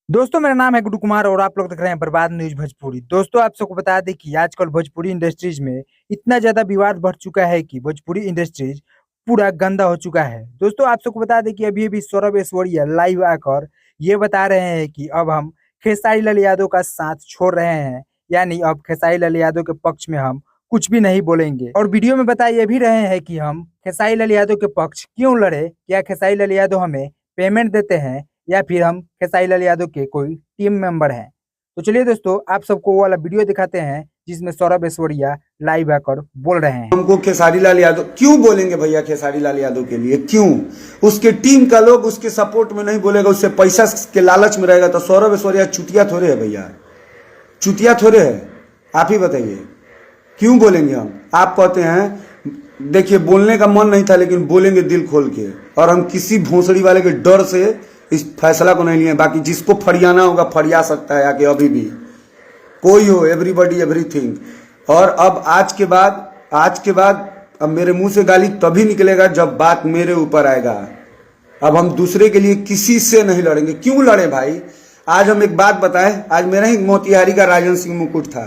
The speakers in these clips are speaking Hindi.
दोस्तों मेरा नाम है गुड्डू कुमार और आप लोग देख रहे हैं बर्बाद न्यूज भोजपुरी। दोस्तों आप सबको बता दें कि आजकल भोजपुरी इंडस्ट्रीज में इतना ज्यादा विवाद बढ़ चुका है कि भोजपुरी इंडस्ट्रीज पूरा गंदा हो चुका है। दोस्तों आप सबको बता दें कि अभी अभी सौरभ ऐश्वर्या लाइव आकर ये बता रहे हैं कि अब हम खेसारी लाल यादव का साथ छोड़ रहे हैं, यानी अब खेसारी लाल यादव के पक्ष में हम कुछ भी नहीं बोलेंगे। और वीडियो में बता ये भी रहे हैं कि हम खेसारी लाल यादव के पक्ष क्यों लड़े, क्या खेसारी लाल यादव हमें पेमेंट देते हैं या फिर हम खेसारी लाल यादव के कोई टीम मेंबर हैं। तो चलिए दोस्तों आप सबको वो वाला वीडियो दिखाते हैं जिसमें सौरभ ऐश्वर्या लाइव आकर बोल रहे हैं। हमको खेसारी लाल यादव क्यों बोलेंगे भैया? खेसारी लाल यादव के लिए क्यों? उसके टीम का लोग उसके सपोर्ट में नहीं बोलेगा, उससे पैसा के लालच में रहेगा तो सौरभ ऐश्वर्या चुतिया थोड़े है भैया, चुतिया थोड़े है। आप ही बताइए क्यों बोलेंगे हम? आप कहते हैं देखिए बोलने का मन नहीं था लेकिन बोलेंगे दिल खोल के, और हम किसी भोसड़ी वाले के डर से इस फैसला को नहीं लिए। बाकी जिसको फरियाना होगा फरिया सकता है आके, अभी भी कोई हो, एवरीबॉडी एवरीथिंग। और अब आज के बाद अब मेरे मुंह से गाली तभी निकलेगा जब बात मेरे ऊपर आएगा। अब हम दूसरे के लिए किसी से नहीं लड़ेंगे। क्यों लड़े भाई? आज हम एक बात बताएं, आज मेरा ही मोतिहारी का राजन सिंह मुकुट था,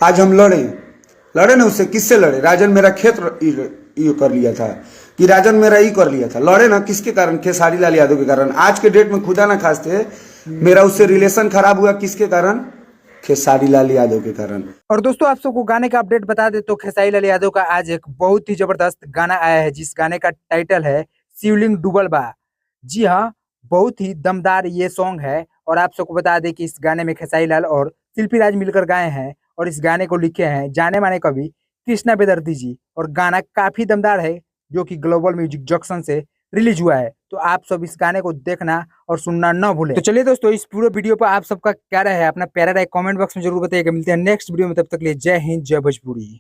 आज हम लड़े ना उससे। किससे लड़े? राजन मेरा खेत ये कर लिया था कि राजन मेरा ही कर लिया था। लड़े ना किसके कारण? खेसारी लाल यादव के कारण। आज के डेट में खुदा ना खास्ते मेरा उससे रिलेशन खराब हुआ, किसके कारण? खेसारी लाल यादव के कारण। और दोस्तों आप सबको गाने का अपडेट बता दे तो खेसारी लाल यादव का आज एक बहुत ही जबरदस्त गाना आया है जिस गाने का टाइटल है शिवलिंग डूबल बा। जी हाँ, बहुत ही दमदार ये सॉन्ग है। और आप सबको बता दें कि इस गाने में खेसारी लाल और शिल्पी राज मिलकर गाए हैं और इस गाने को लिखे हैं जाने माने कवि कृष्णा बेदर्दी जी। और गाना काफी दमदार है जो कि ग्लोबल म्यूजिक जंक्शन से रिलीज हुआ है। तो आप सब इस गाने को देखना और सुनना न भूलें। तो चलिए दोस्तों इस पूरे वीडियो पर आप सबका क्या राय है, अपना प्यारा राय कमेंट बॉक्स में जरूर बताइएगा। मिलते हैं नेक्स्ट वीडियो में, तब तक के लिए जय हिंद जय भोजपुरी।